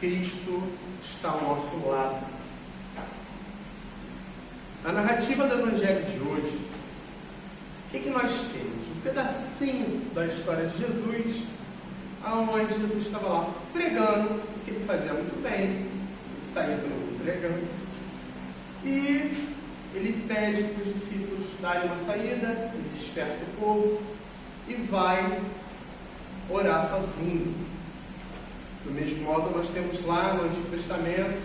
Cristo está ao nosso lado. Na narrativa do Evangelho de hoje, o que nós temos? Um pedacinho da história de Jesus, onde Jesus estava lá pregando, o que ele fazia muito bem, ele saía pelo mundo pregando, e ele pede para os discípulos darem uma saída, ele dispersa o povo e vai orar sozinho. Do mesmo modo, nós temos lá no Antigo Testamento,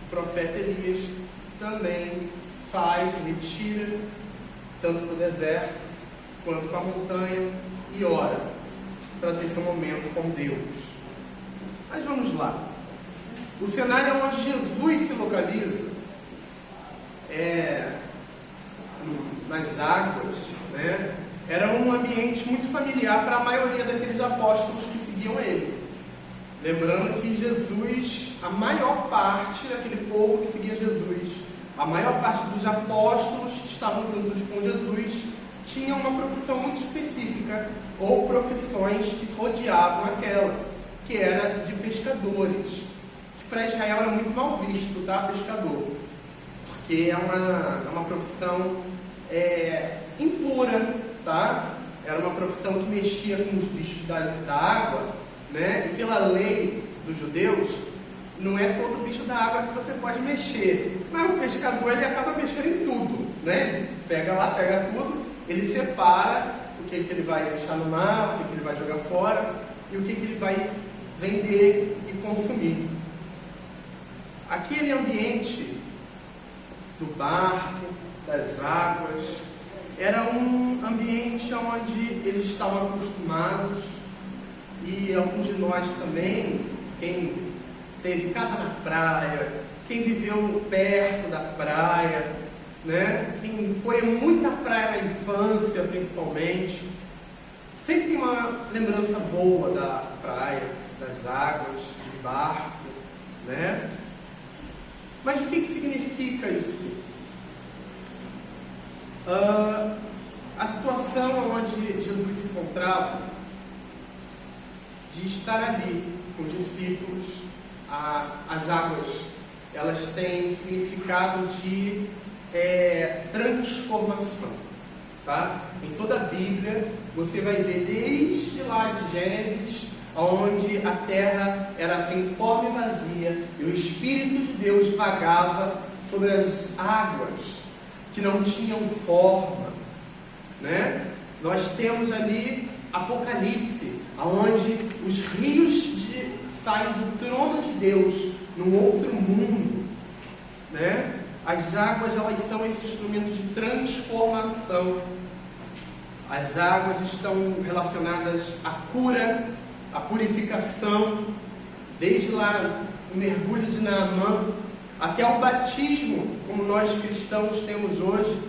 o profeta Elias também sai, se retira, tanto para o deserto quanto para a montanha, e ora, para ter seu momento com Deus. Mas vamos lá. O cenário onde Jesus se localiza nas águas, né? Era um ambiente muito familiar para a maioria daqueles apóstolos que seguiam ele. Lembrando que Jesus, a maior parte daquele povo que seguia Jesus, a maior parte dos apóstolos que estavam juntos com Jesus, tinham uma profissão muito específica, ou profissões que rodeavam aquela, que era de pescadores, que para Israel era muito mal visto, tá? Pescador, porque é uma profissão impura, tá? Era uma profissão que mexia com os bichos da água, né? E pela lei dos judeus, não é todo bicho da água que você pode mexer, mas o pescador ele acaba mexendo em tudo, né? Pega lá, pega tudo, ele separa o que ele vai deixar no mar, o que ele vai jogar fora e o que ele vai vender e consumir. Aquele ambiente do barco, das águas, era um ambiente onde eles estavam acostumados, e alguns de nós também, quem teve casa na praia, quem viveu perto da praia, né? Quem foi muito à praia na infância, principalmente, sempre tem uma lembrança boa da praia, das águas, do barco, né? Mas o que significa isso tudo? A situação onde Jesus se encontrava, de estar ali com os discípulos, as águas, elas têm significado de transformação, tá? Em toda a Bíblia, você vai ver desde lá de Gênesis, onde a terra era sem forma e vazia, e o Espírito de Deus vagava sobre as águas, que não tinham forma, né? Nós temos ali Apocalipse, onde os rios saem do trono de Deus, num outro mundo, né? As águas, elas são esse instrumento de transformação. As águas estão relacionadas à cura, à purificação, desde lá o mergulho de Naamã, até o batismo, como nós cristãos temos hoje,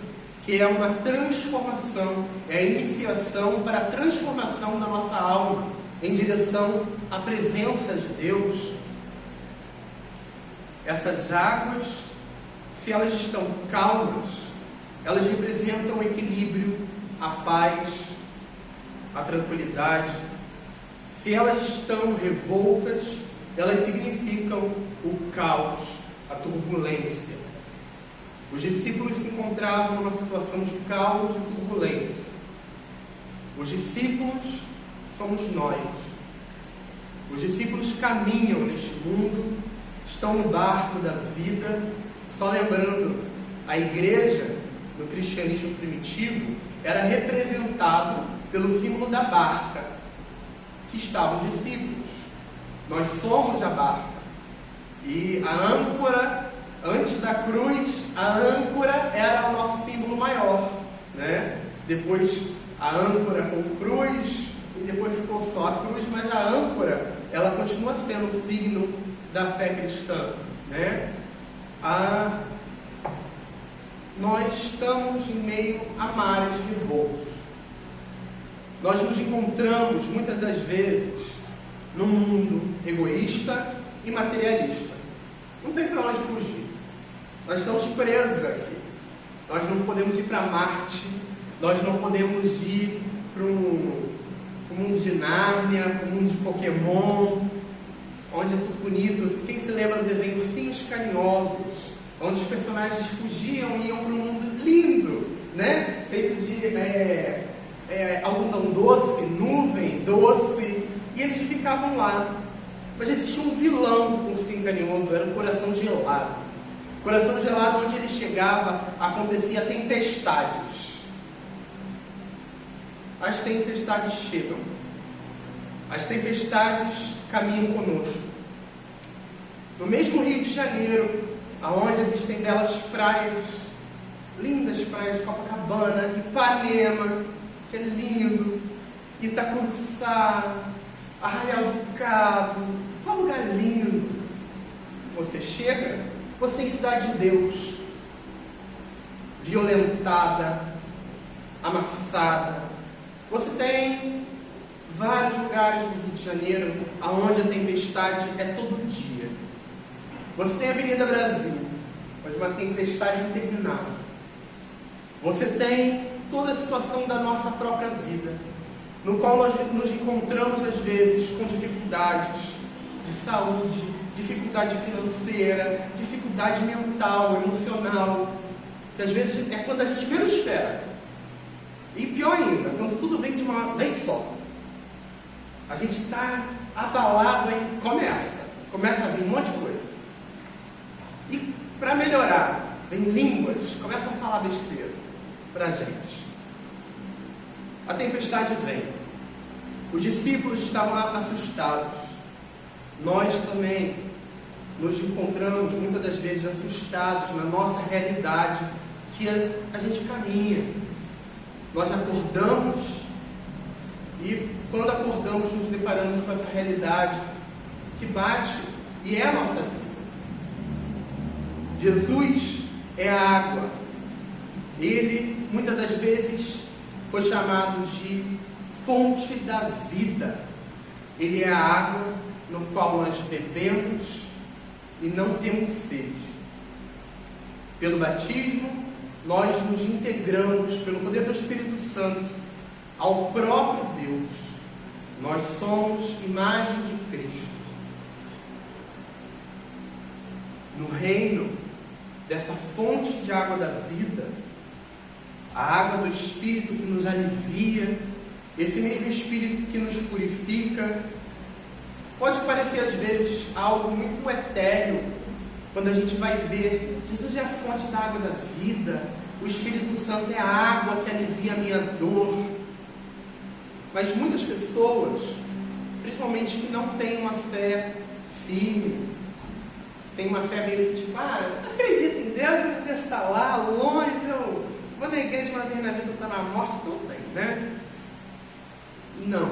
que é uma transformação, é a iniciação para a transformação da nossa alma, em direção à presença de Deus. Essas águas, se elas estão calmas, elas representam o equilíbrio, a paz, a tranquilidade. Se elas estão revoltas, elas significam o caos, a turbulência. Os discípulos se encontravam numa situação de caos e turbulência. Os discípulos somos nós. Os discípulos caminham neste mundo, estão no barco da vida. Só lembrando, a igreja no cristianismo primitivo era representado pelo símbolo da barca, que estavam os discípulos. Nós somos a barca. E a âncora, antes da cruz, a âncora era o nosso símbolo maior, né? Depois a âncora com cruz, e depois ficou só a cruz, mas a âncora, ela continua sendo o signo da fé cristã, né? Nós estamos em meio a mares revoltos. Nós nos encontramos, muitas das vezes, num mundo egoísta e materialista. Não tem para onde fugir. Nós estamos presos aqui. Nós não podemos ir para Marte. Nós não podemos ir para o mundo de Nárnia, para o mundo de Pokémon. onde é tudo bonito. Quem se lembra do desenho Ursinhos Carinhosos, onde os personagens fugiam e iam para um mundo lindo, né? Feito de algodão doce, nuvem doce, e eles ficavam lá. Mas existia um vilão do Ursinho Carinhoso, era o Coração Gelado. Coração Gelado, onde ele chegava, acontecia tempestades. As tempestades chegam. As tempestades caminham conosco. No mesmo Rio de Janeiro, aonde existem belas praias, lindas praias de Copacabana, Ipanema, que é lindo, Itacuruçá, Arraial do Cabo, é um lugar lindo. Você chega, você tem Cidade de Deus, violentada, amassada. Você tem vários lugares no Rio de Janeiro onde a tempestade é todo dia. Você tem a Avenida Brasil, onde uma tempestade interminável. Você tem toda a situação da nossa própria vida, no qual nós nos encontramos às vezes com dificuldades de saúde, dificuldade financeira, dificuldade mental, emocional, que às vezes é quando a gente menos espera. E pior ainda, quando tudo vem de uma vez só. A gente está abalado e começa a vir um monte de coisa. E para melhorar, vem línguas, começa a falar besteira para a gente. A tempestade vem. Os discípulos estavam assustados. Nós também nos encontramos muitas das vezes assustados na nossa realidade que a gente caminha. Nós acordamos e quando acordamos nos deparamos com essa realidade que bate e é a nossa vida. Jesus é a água. Ele muitas das vezes foi chamado de fonte da vida. Ele é a água no qual nós bebemos e não temos sede. Pelo batismo, nós nos integramos, pelo poder do Espírito Santo, ao próprio Deus. Nós somos imagem de Cristo. No reino dessa fonte de água da vida, a água do Espírito que nos alivia, esse mesmo Espírito que nos purifica, pode parecer às vezes algo muito etéreo, quando a gente vai ver, Jesus é a fonte da água da vida, o Espírito Santo é a água que alivia a minha dor. Mas muitas pessoas, principalmente que não têm uma fé firme, tem uma fé meio que tipo, eu acredito em Deus, mas Deus está lá, longe, eu vou na igreja uma vez na vida, está na morte, tudo bem, né? Não.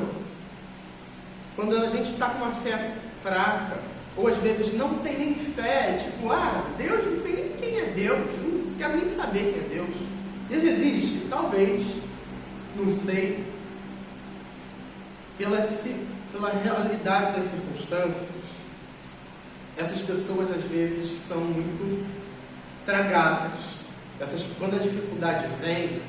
Quando a gente está com uma fé fraca, ou às vezes não tem nem fé, tipo, Deus, não sei nem quem é Deus, não quero nem saber quem é Deus. Deus existe? Talvez, não sei. Pela realidade das circunstâncias, essas pessoas às vezes são muito tragadas. Quando a dificuldade vem,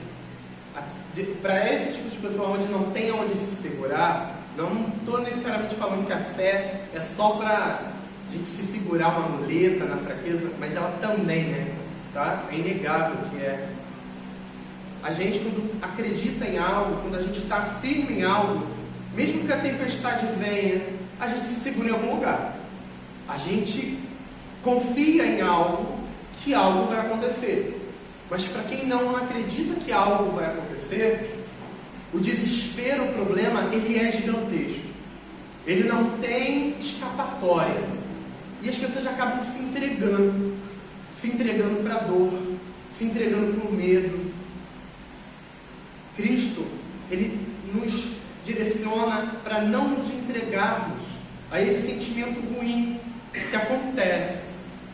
para esse tipo de pessoa onde não tem onde se segurar, não estou necessariamente falando que a fé é só para a gente se segurar uma muleta na fraqueza, mas ela também é, tá? É inegável que é. A gente, quando acredita em algo, quando a gente está firme em algo, mesmo que a tempestade venha, a gente se segura em algum lugar. A gente confia em algo, que algo vai acontecer. Mas para quem não acredita que algo vai acontecer, o desespero, o problema, ele é gigantesco. Ele não tem escapatória. E as pessoas acabam se entregando para a dor, se entregando para o medo. Cristo, ele nos direciona para não nos entregarmos a esse sentimento ruim que acontece.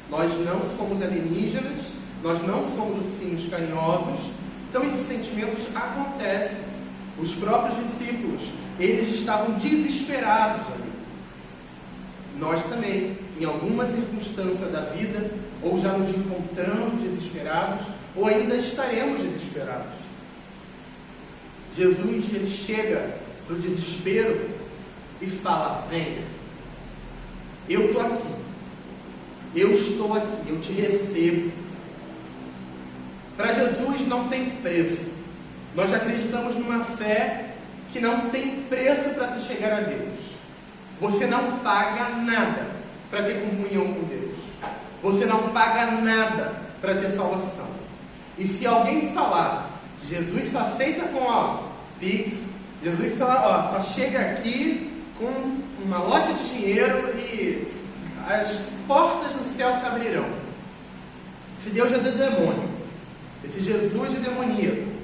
Nós não somos alienígenas, nós não somos ursinhos carinhosos, então esses sentimentos acontecem. Os próprios discípulos, eles estavam desesperados ali. Nós também, em alguma circunstância da vida, ou já nos encontramos desesperados, ou ainda estaremos desesperados. Jesus, ele chega do desespero e fala, venha. eu estou aqui, eu estou aqui, eu te recebo. Para Jesus não tem preço. Nós acreditamos numa fé que não tem preço para se chegar a Deus. Você não paga nada para ter comunhão com Deus. Você não paga nada para ter salvação. E se alguém falar, Jesus só aceita com Pix, Jesus só chega aqui com uma loja de dinheiro e as portas do céu se abrirão. Esse Deus é do demônio. Esse Jesus é demoníaco.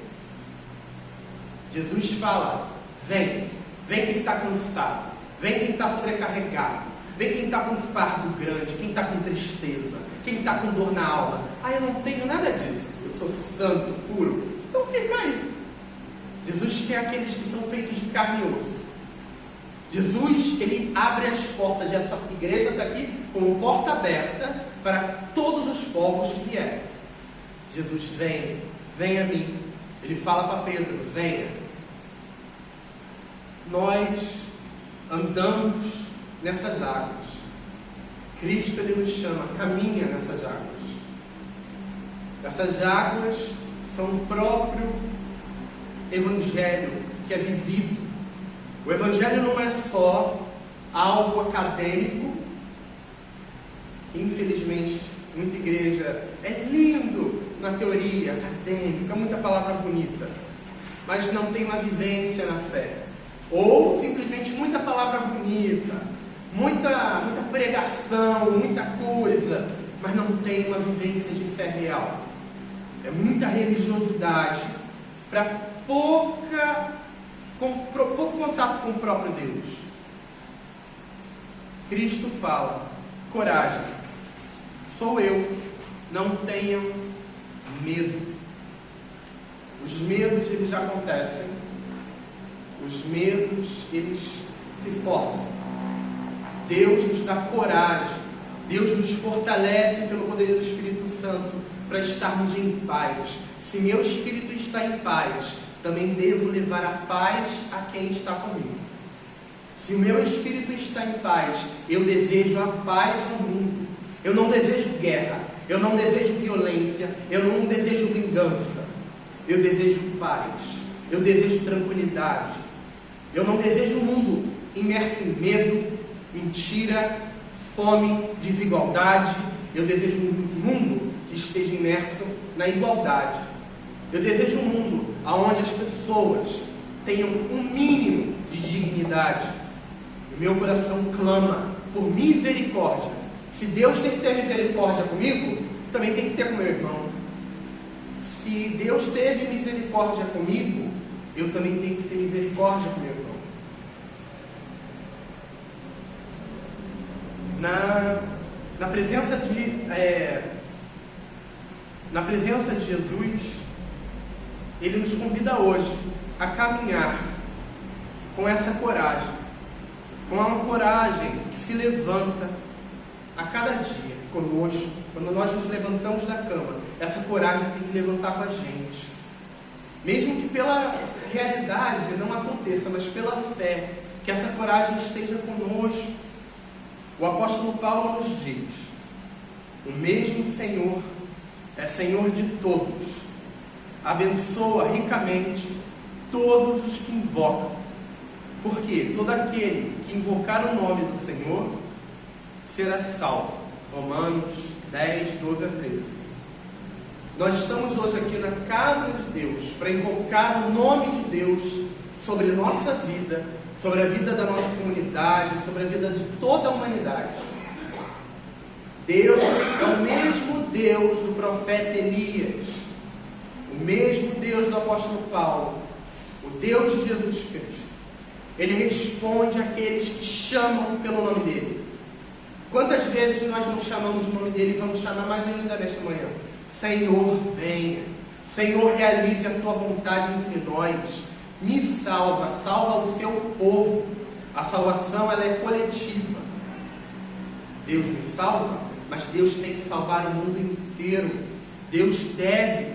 Jesus fala, vem quem está cansado, vem quem está sobrecarregado, vem quem está com fardo grande, quem está com tristeza, quem está com dor na alma. Eu não tenho nada disso, eu sou santo, puro. Então fica aí. Jesus quer aqueles que são feitos de carne e osso. Jesus, ele abre as portas, e essa igreja está aqui com porta aberta para todos os povos que vierem. Jesus, venha a mim. Ele fala para Pedro, venha. Nós andamos nessas águas. Cristo, ele nos chama, caminha nessas águas. Essas águas são o próprio Evangelho que é vivido. O Evangelho não é só algo acadêmico, que infelizmente muita igreja é lindo na teoria acadêmica, muita palavra bonita, mas não tem uma vivência na fé. Ou simplesmente muita palavra bonita, muita pregação, muita coisa, mas não tem uma vivência de fé real. É muita religiosidade para pouco contato com o próprio Deus. Cristo fala, coragem, sou eu, não tenham medo. Os medos, eles já acontecem. Os medos, eles se formam. Deus nos dá coragem. Deus nos fortalece pelo poder do Espírito Santo para estarmos em paz. Se meu espírito está em paz, também devo levar a paz a quem está comigo. Se o meu espírito está em paz, eu desejo a paz no mundo. Eu não desejo guerra, eu não desejo violência, eu não desejo vingança. Eu desejo paz, eu desejo tranquilidade. Eu não desejo um mundo imerso em medo, mentira, fome, desigualdade. Eu desejo um mundo que esteja imerso na igualdade. Eu desejo um mundo onde as pessoas tenham um mínimo de dignidade. O meu coração clama por misericórdia. Se Deus tem que ter misericórdia comigo, também tem que ter com meu irmão. Se Deus teve misericórdia comigo, eu também tenho que ter misericórdia com meu irmão. Na presença de Jesus, Ele nos convida hoje a caminhar com essa coragem, com uma coragem que se levanta a cada dia conosco. Quando nós nos levantamos da cama, essa coragem tem que levantar com a gente, mesmo que pela realidade não aconteça, mas pela fé, que essa coragem esteja conosco. O apóstolo Paulo nos diz: o mesmo Senhor é Senhor de todos, abençoa ricamente todos os que invocam, porque todo aquele que invocar o nome do Senhor será salvo. Romanos 10, 12 a 13. Nós estamos hoje aqui na casa de Deus para invocar o nome de Deus sobre nossa vida, sobre a vida da nossa comunidade, sobre a vida de toda a humanidade. Deus é o mesmo Deus do profeta Elias, o mesmo Deus do apóstolo Paulo, o Deus de Jesus Cristo. Ele responde àqueles que chamam pelo nome dele. Quantas vezes nós não chamamos o nome dele e vamos chamar mais ainda nesta manhã? Senhor, venha. Senhor, realize a sua vontade entre nós. Me salva, salva o seu povo. A salvação, ela é coletiva. Deus me salva, mas Deus tem que salvar o mundo inteiro. Deus deve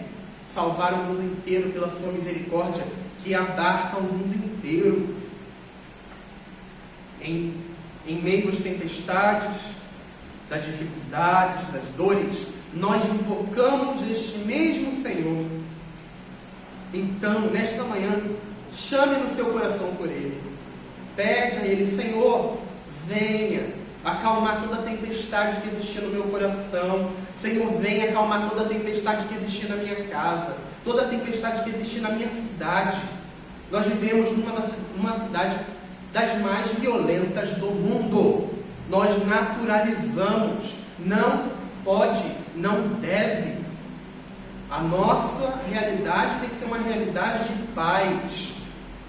salvar o mundo inteiro pela sua misericórdia, que abarca o mundo inteiro. Em em meio às tempestades, das dificuldades, das dores, nós invocamos este mesmo Senhor. Então, nesta manhã, chame no seu coração por Ele. Pede a Ele: Senhor, venha acalmar toda a tempestade que existia no meu coração. Senhor, venha acalmar toda a tempestade que existia na minha casa, toda a tempestade que existia na minha cidade. Nós vivemos numa cidade das mais violentas do mundo. Nós naturalizamos. Não pode, não deve. A nossa realidade tem que ser uma realidade de paz.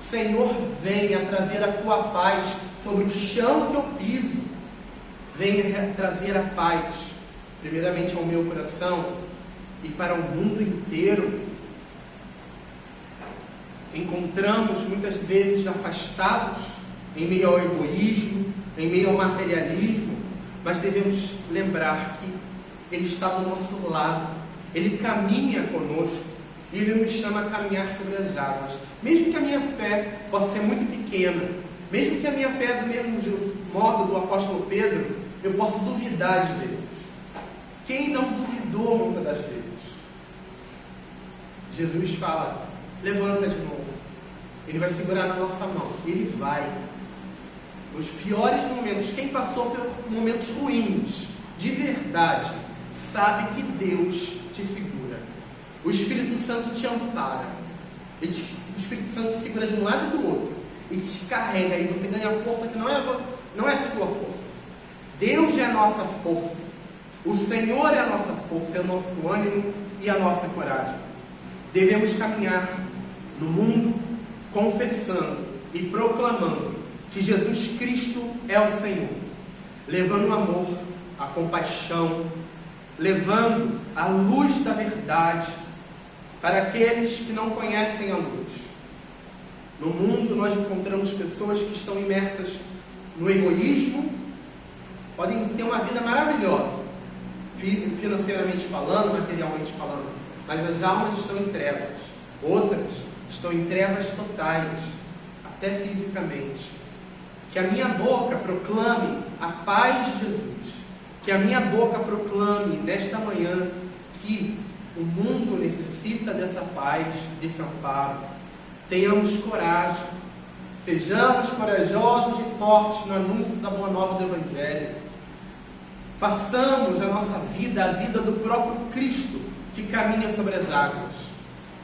Senhor, venha trazer a tua paz sobre o chão que eu piso. Venha trazer a paz, primeiramente ao meu coração e para o mundo inteiro. Encontramos muitas vezes afastados, em meio ao egoísmo, em meio ao materialismo, mas devemos lembrar que Ele está do nosso lado, Ele caminha conosco e Ele nos chama a caminhar sobre as águas. Mesmo que a minha fé possa ser muito pequena, mesmo que a minha fé é do mesmo modo do apóstolo Pedro, eu posso duvidar de Deus. Quem não duvidou muitas das vezes? Jesus fala: levanta de novo. Ele vai segurar na nossa mão. Ele vai. Nos piores momentos, quem passou por momentos ruins, de verdade, sabe que Deus te segura. O Espírito Santo te ampara. O Espírito Santo te segura de um lado e do outro. E te carrega. E você ganha força que não é sua força. Deus é a nossa força. O Senhor é a nossa força, é o nosso ânimo e a nossa coragem. Devemos caminhar no mundo confessando e proclamando que Jesus Cristo é o Senhor, levando o amor, a compaixão, levando a luz da verdade para aqueles que não conhecem a luz. No mundo nós encontramos pessoas que estão imersas no egoísmo, podem ter uma vida maravilhosa, financeiramente falando, materialmente falando, mas as almas estão em trevas. Outras estão em trevas totais, até fisicamente. Que a minha boca proclame a paz de Jesus. Que a minha boca proclame nesta manhã que o mundo necessita dessa paz, desse amparo. Tenhamos coragem. Sejamos corajosos e fortes no anúncio da boa nova do Evangelho. Façamos a nossa vida a vida do próprio Cristo que caminha sobre as águas.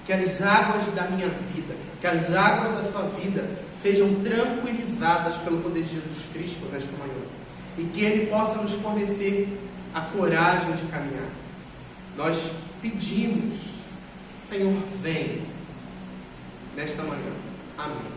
Que as águas da minha vida, que as águas da sua vida sejam tranquilizadas pelo poder de Jesus Cristo nesta manhã. E que Ele possa nos fornecer a coragem de caminhar. Nós pedimos: Senhor, vem nesta manhã. Amém.